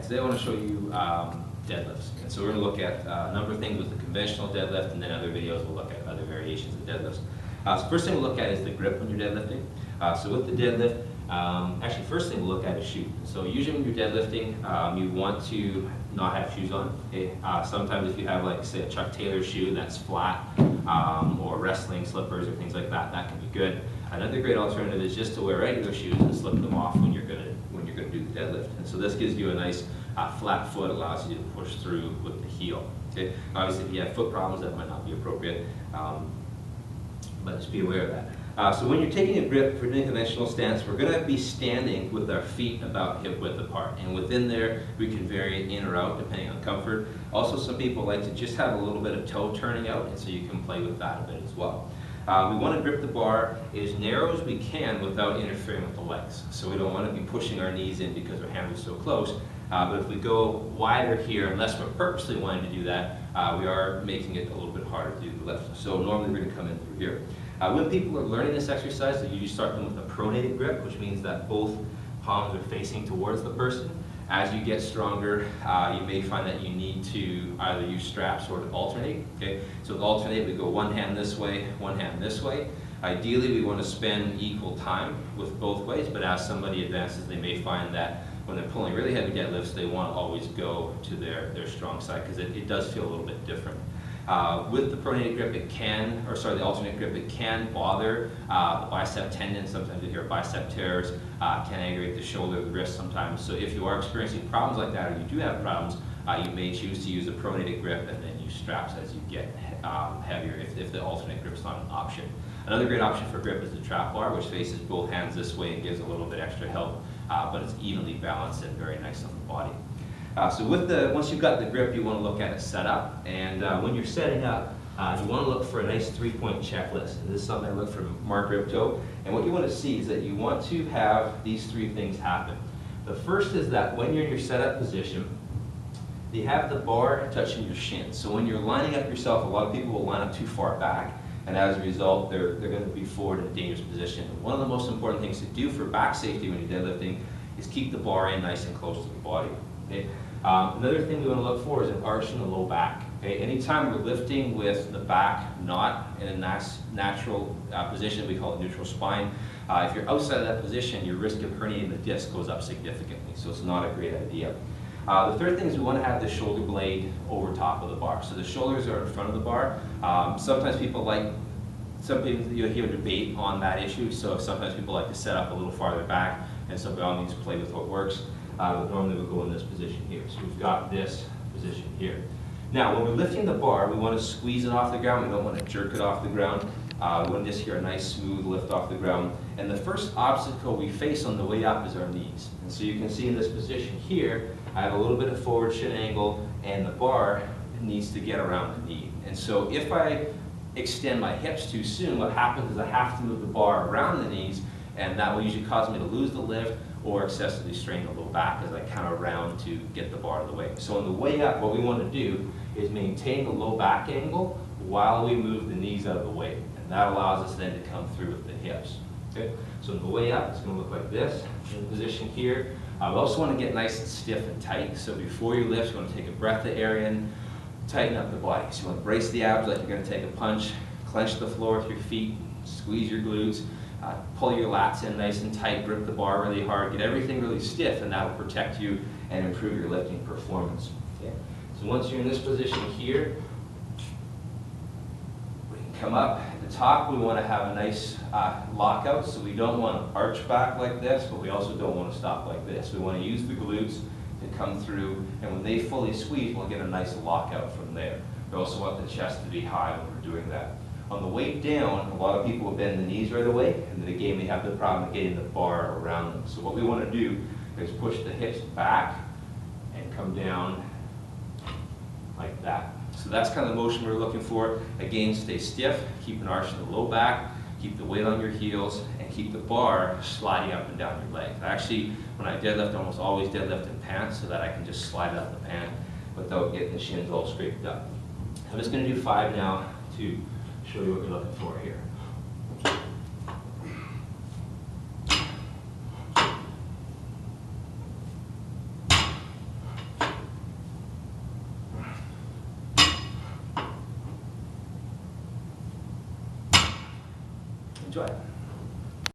today I want to show you deadlifts. And so we're going to look at a number of things with the conventional deadlift, and then other videos we'll look at other variations of deadlifts. So first thing we'll look at is the grip when you're deadlifting. So with the deadlift, actually first thing we'll look at is shoes. So usually when you're deadlifting, you want to not have shoes on. Okay? Sometimes if you have, like, say, a Chuck Taylor shoe that's flat, or wrestling slippers or things like that, that can be good. Another great alternative is just to wear regular shoes and slip them off when you're going to do the deadlift. And so this gives you a nice flat foot, allows you to push through with the heel. Okay? Obviously, if you have foot problems, that might not be appropriate, but just be aware of that. So when you're taking a grip for doing a conventional stance, we're going to be standing with our feet about hip width apart. And within there, we can vary in or out depending on comfort. Also, some people like to just have a little bit of toe turning out, and so you can play with that a bit as well. We want to grip the bar as narrow as we can without interfering with the legs. So we don't want to be pushing our knees in because our hammer's so close. But if we go wider here, unless we're purposely wanting to do that, we are making it a little bit harder to do the lift. So normally we're going to come in through here. When people are learning this exercise, they usually start them with a pronated grip, which means that both palms are facing towards the person. As you get stronger, you may find that you need to either use straps or to alternate. Okay? So to alternate, we go one hand this way, one hand this way. Ideally, we want to spend equal time with both ways, but as somebody advances, they may find that when they're pulling really heavy deadlifts, they want to always go to their strong side because it does feel a little bit different. With the pronated grip, the alternate grip, it can bother the bicep tendon. Sometimes you hear bicep tears, can aggravate the shoulder, the wrist sometimes. So if you are experiencing problems like that, or you do have problems, you may choose to use a pronated grip and then use straps as you get heavier if the alternate grip is not an option. Another great option for grip is the trap bar, which faces both hands this way and gives a little bit extra help, but it's evenly balanced and very nice on the body. So once you've got the grip, you want to look at it set up, and when you're setting up, you want to look for a nice 3-point checklist. And this is something I looked from Mark Ripto, and what you want to see is that you want to have these 3 things happen. The first is that when you're in your setup position, you have the bar touching your shin. So when you're lining up yourself, a lot of people will line up too far back, and as a result, they're going to be forward in a dangerous position. One of the most important things to do for back safety when you're deadlifting is keep the bar in nice and close to the body. Okay? Another thing we want to look for is an arch in the low back. Okay? Anytime we're lifting with the back not in a natural position, we call it neutral spine. If you're outside of that position, your risk of herniating the disc goes up significantly, so it's not a great idea. The third thing is we want to have the shoulder blade over top of the bar. So the shoulders are in front of the bar. Sometimes you'll hear debate on that issue, so sometimes people like to set up a little farther back, and so by all means play with what works. But normally we'll go in this position here. So we've got this position here. Now, when we're lifting the bar, we want to squeeze it off the ground. We don't want to jerk it off the ground. We want to just hear a nice smooth lift off the ground. And the first obstacle we face on the way up is our knees. And so you can see in this position here, I have a little bit of forward shin angle, and the bar needs to get around the knee. And so if I extend my hips too soon, what happens is I have to move the bar around the knees, and that will usually cause me to lose the lift or excessively strain the low back as I kind of round to get the bar out of the way. So on the way up, what we want to do is maintain the low back angle while we move the knees out of the way. And that allows us then to come through with the hips. Okay? So on the way up, it's going to look like this. In the position here, we also want to get nice and stiff and tight. So before you lift, you want to take a breath of air in, tighten up the body. So you want to brace the abs like you're going to take a punch, clench the floor with your feet, squeeze your glutes, pull your lats in nice and tight, grip the bar really hard, get everything really stiff, and that will protect you and improve your lifting performance. Okay? So once you're in this position here, we can come up. At the top, we want to have a nice lockout, so we don't want to arch back like this, but we also don't want to stop like this. We want to use the glutes to come through, and when they fully squeeze, we'll get a nice lockout from there. We also want the chest to be high when we're doing that. On the way down, a lot of people will bend the knees right away, and then again, we have the problem of getting the bar around them. So what we want to do is push the hips back and come down like that. So that's kind of the motion we're looking for. Again, stay stiff, keep an arch in the low back, keep the weight on your heels, and keep the bar sliding up and down your legs. Actually, when I deadlift, I almost always deadlift in pants so that I can just slide up the pant without getting the shins all scraped up. I'm just going to do 5 now to show you what you're looking for here. Enjoy.